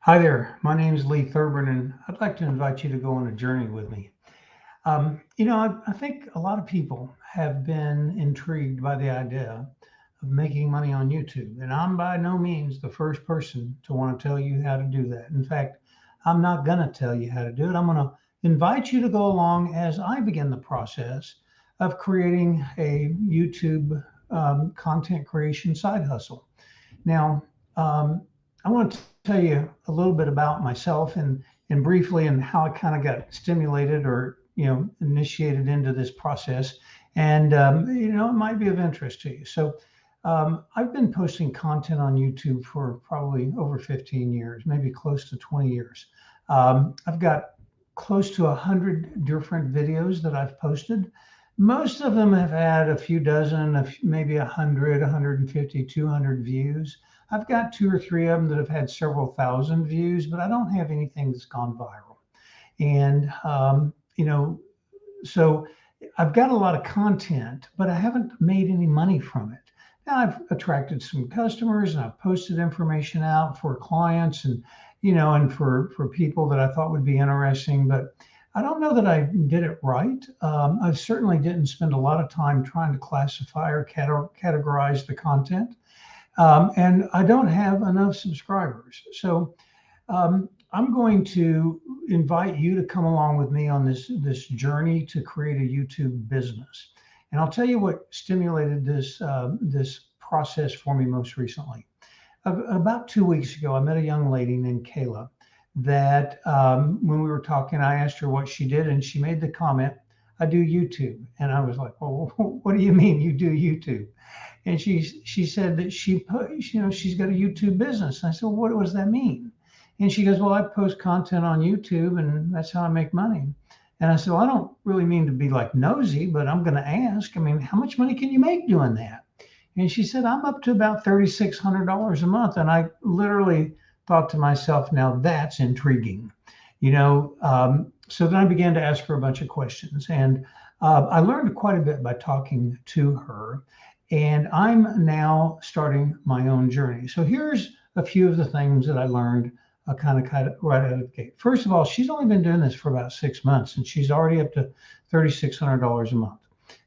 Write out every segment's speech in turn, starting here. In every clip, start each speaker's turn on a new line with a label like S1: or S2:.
S1: Hi there, my name is Lee Thurban, and I'd like to invite you to go on a journey with me. I think a lot of people have been intrigued by the idea of making money on YouTube, and I'm by no means the first person to want to tell you how to do that. In fact, I'm not going to tell you how to do it. I'm going to invite you to go along as I begin the process of creating a YouTube content creation side hustle. Now, I want to tell you a little bit about myself and briefly and how I kind of got stimulated or initiated into this process, and it might be of interest to you. I've been posting content on YouTube for probably over 15 years, maybe close to 20 years. I've got close to 100 different videos that I've posted. Most of them have had a few dozen, maybe 100, 150, 200 views. I've got two or three of them that have had several thousand views, but I don't have anything that's gone viral. And, so I've got a lot of content, but I haven't made any money from it. Now I've attracted some customers and I've posted information out for clients and for people that I thought would be interesting, but I don't know that I did it right. I certainly didn't spend a lot of time trying to classify or categorize the content. And I don't have enough subscribers. I'm going to invite you to come along with me on this journey to create a YouTube business. And I'll tell you what stimulated this process for me most recently. About 2 weeks ago, I met a young lady named Kayla that when we were talking, I asked her what she did, and she made the comment, "I do YouTube." And I was like, "Well, what do you mean you do YouTube?" And she said that she's got a YouTube business. And I said, well, what does that mean? And she goes, well, I post content on YouTube and that's how I make money. And I said, well, I don't really mean to be like nosy, but I'm going to ask, I mean, how much money can you make doing that? And she said, I'm up to about $3,600 a month. And I literally thought to myself, now that's intriguing, so then I began to ask her a bunch of questions, and I learned quite a bit by talking to her. And I'm now starting my own journey. So here's a few of the things that I learned kind of right out of the gate. First of all, she's only been doing this for about 6 months, and she's already up to $3,600 a month.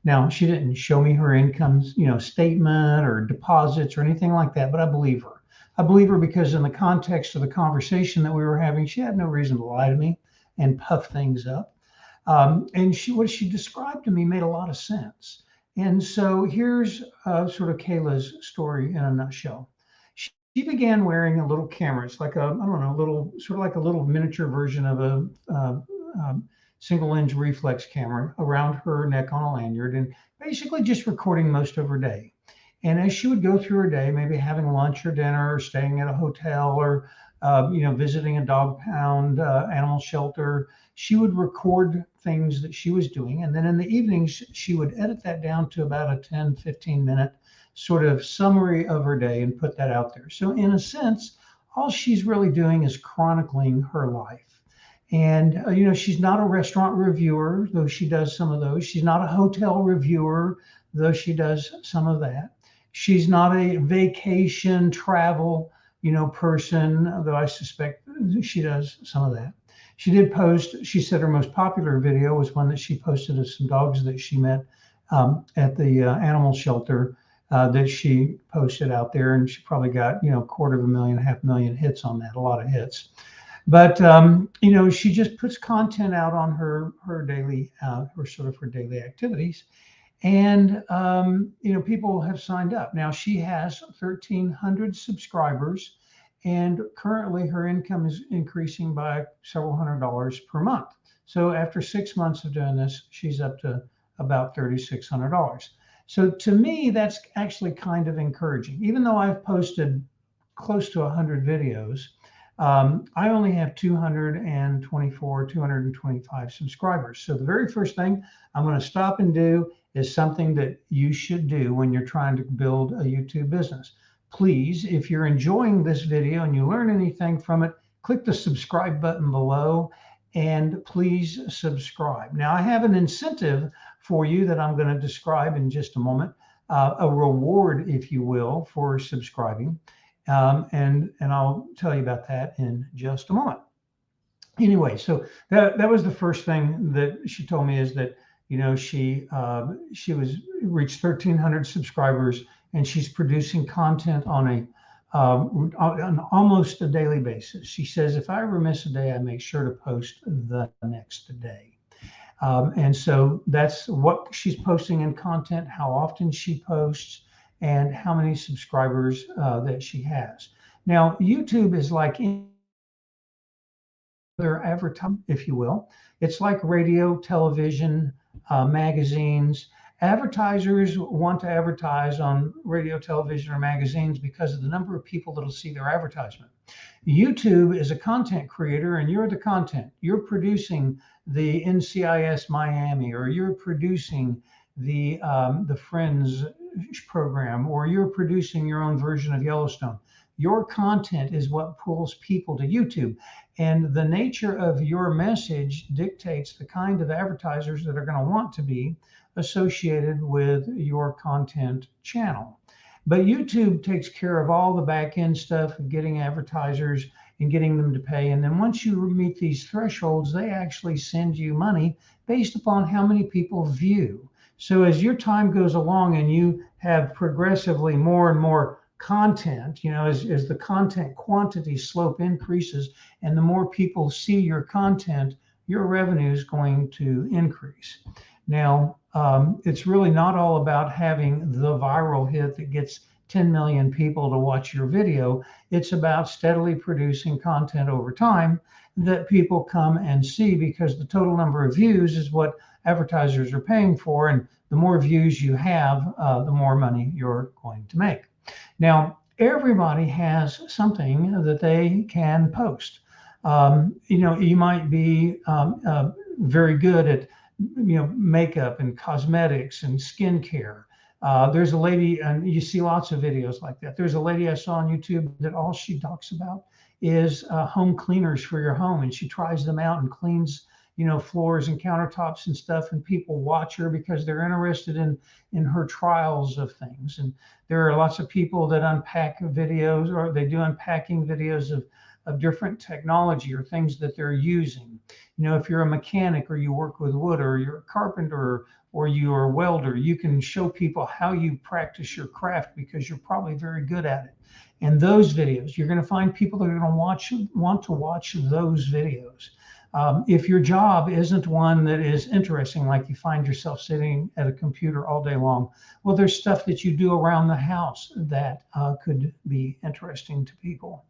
S1: Now, she didn't show me her income, statement or deposits or anything like that, but I believe her. I believe her because in the context of the conversation that we were having, she had no reason to lie to me and puff things up. And what she described to me made a lot of sense. And so here's sort of Kayla's story in a nutshell. She began wearing a little camera. It's like I don't know, little sort of like a little miniature version of a single lens reflex camera around her neck on a lanyard, and basically just recording most of her day. And as she would go through her day, maybe having lunch or dinner, or staying at a hotel, or visiting a dog pound, animal shelter, she would record things that she was doing. And then in the evenings, she would edit that down to about a 10, 15-minute sort of summary of her day and put that out there. So in a sense, all she's really doing is chronicling her life. And, she's not a restaurant reviewer, though she does some of those. She's not a hotel reviewer, though she does some of that. She's not a vacation travel, person, though I suspect she does some of that. She did post, she said her most popular video was one that she posted of some dogs that she met at the animal shelter that she posted out there. And she probably got, 250,000, 500,000 hits on that, a lot of hits. But, she just puts content out on her daily, her daily activities. And, people have signed up. Now she has 1,300 subscribers, and currently her income is increasing by several $100s per month. So after 6 months of doing this, she's up to about $3,600. So to me, that's actually kind of encouraging. Even though I've posted close to 100 videos, I only have 224, 225 subscribers. So the very first thing I'm going to stop and do is something that you should do when you're trying to build a YouTube business. Please, if you're enjoying this video and you learn anything from it, click the subscribe button below and please subscribe. Now, I have an incentive for you that I'm going to describe in just a moment, a reward, if you will, for subscribing. And I'll tell you about that in just a moment. Anyway, so that was the first thing that she told me, is that she was reached 1,300 subscribers, and she's producing content on almost a daily basis. She says, if I ever miss a day, I make sure to post the next day. And so that's what she's posting in content, how often she posts, and how many subscribers that she has. Now, YouTube is like other advertising, if you will. It's like radio, television, magazines. Advertisers want to advertise on radio, television, or magazines because of the number of people that'll see their advertisement. YouTube is a content creator, and you're the content. You're producing the NCIS Miami, or you're producing the Friends program, or you're producing your own version of Yellowstone. Your content is what pulls people to YouTube. And the nature of your message dictates the kind of advertisers that are going to want to be associated with your content channel. But YouTube takes care of all the back end stuff of getting advertisers and getting them to pay. And then once you meet these thresholds, they actually send you money based upon how many people view. So as your time goes along and you have progressively more and more content, as the content quantity slope increases and the more people see your content, your revenue is going to increase. Now, it's really not all about having the viral hit that gets 10 million people to watch your video. It's about steadily producing content over time that people come and see, because the total number of views is what advertisers are paying for. And the more views you have, the more money you're going to make. Now, everybody has something that they can post. You might be very good at makeup and cosmetics and skincare. There's a lady, and you see lots of videos like that. There's a lady I saw on YouTube that all she talks about is home cleaners for your home, and she tries them out and cleans floors and countertops and stuff, and people watch her because they're interested in her trials of things. And there are lots of people that unpack videos, or they do unpacking videos of different technology or things that they're using. If you're a mechanic, or you work with wood, or you're a carpenter, or you're a welder, you can show people how you practice your craft because you're probably very good at it. And those videos, you're going to find people that are going to want to watch those videos. If your job isn't one that is interesting, like you find yourself sitting at a computer all day long, well, there's stuff that you do around the house that could be interesting to people.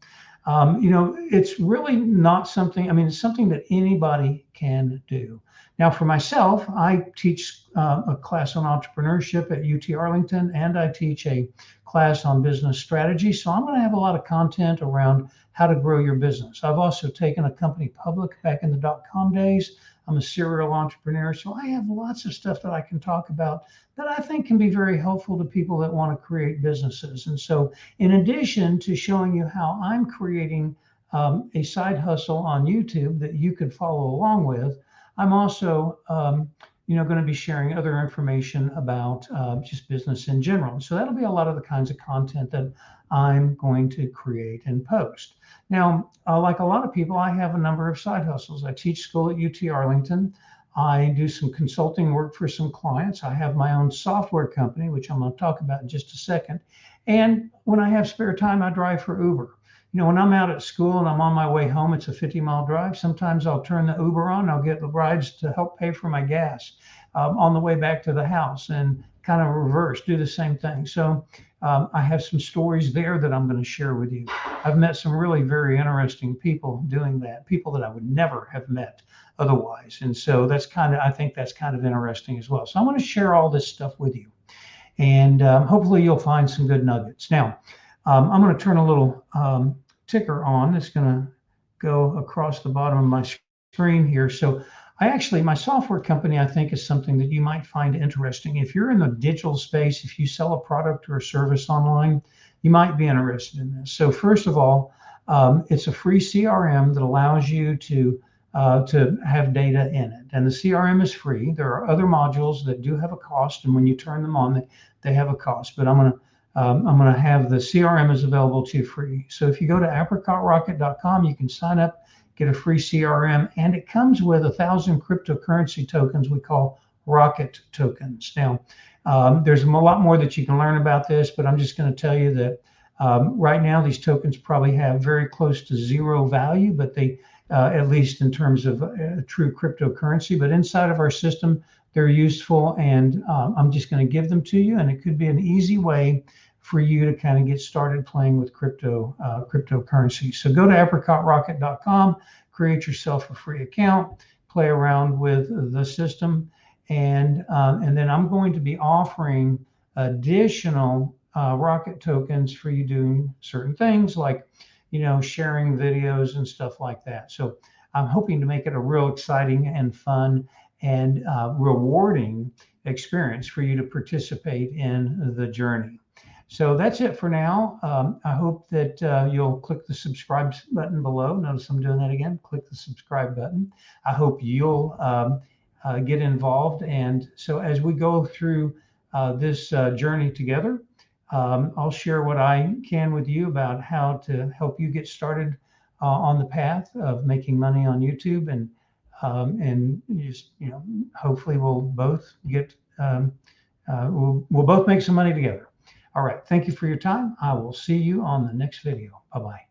S1: It's really not something, it's something that anybody can do. Now, for myself, I teach a class on entrepreneurship at UT Arlington, and I teach a class on business strategy. So I'm going to have a lot of content around how to grow your business. I've also taken a company public back in the .com days. I'm a serial entrepreneur, so I have lots of stuff that I can talk about that I think can be very helpful to people that want to create businesses. And so, in addition to showing you how I'm creating a side hustle on YouTube that you could follow along with, I'm also going to be sharing other information about just business in general. So that'll be a lot of the kinds of content that I'm going to create and post. Now, like a lot of people, I have a number of side hustles. I teach school at UT Arlington. I do some consulting work for some clients. I have my own software company, which I'm going to talk about in just a second. And when I have spare time, I drive for Uber. When I'm out at school and I'm on my way home, it's a 50-mile drive. Sometimes I'll turn the Uber on. I'll get the rides to help pay for my gas on the way back to the house, and kind of reverse, do the same thing. So I have some stories there that I'm going to share with you. I've met some really very interesting people doing that, people that I would never have met otherwise. And so I think that's kind of interesting as well. So I'm going to share all this stuff with you, and hopefully you'll find some good nuggets. Now, I'm going to turn a little ticker on. It's going to go across the bottom of my screen here. So my software company, I think, is something that you might find interesting. If you're in the digital space, if you sell a product or a service online, you might be interested in this. So first of all, it's a free CRM that allows you to have data in it. And the CRM is free. There are other modules that do have a cost, and when you turn them on, they have a cost. But I'm going to I'm going to have the CRM is available to you free. So if you go to apricotrocket.com, you can sign up, get a free CRM, and it comes with 1,000 cryptocurrency tokens we call Rocket tokens. Now, there's a lot more that you can learn about this, but I'm just going to tell you that right now these tokens probably have very close to zero value, but they, at least in terms of true cryptocurrency, but inside of our system, they're useful, and I'm just going to give them to you, and it could be an easy way for you to kind of get started playing with cryptocurrency. So go to apricotrocket.com, create yourself a free account, play around with the system, and then I'm going to be offering additional Rocket tokens for you doing certain things like, sharing videos and stuff like that. So I'm hoping to make it a real exciting and fun and rewarding experience for you to participate in the journey. So that's it for now. I hope that you'll click the subscribe button below. Notice I'm doing that again. Click the subscribe button. I hope you'll get involved. And so as we go through this journey together, I'll share what I can with you about how to help you get started on the path of making money on YouTube, and just hopefully we'll both get we'll both make some money together. All right, thank you for your time. I will see you on the next video. Bye bye.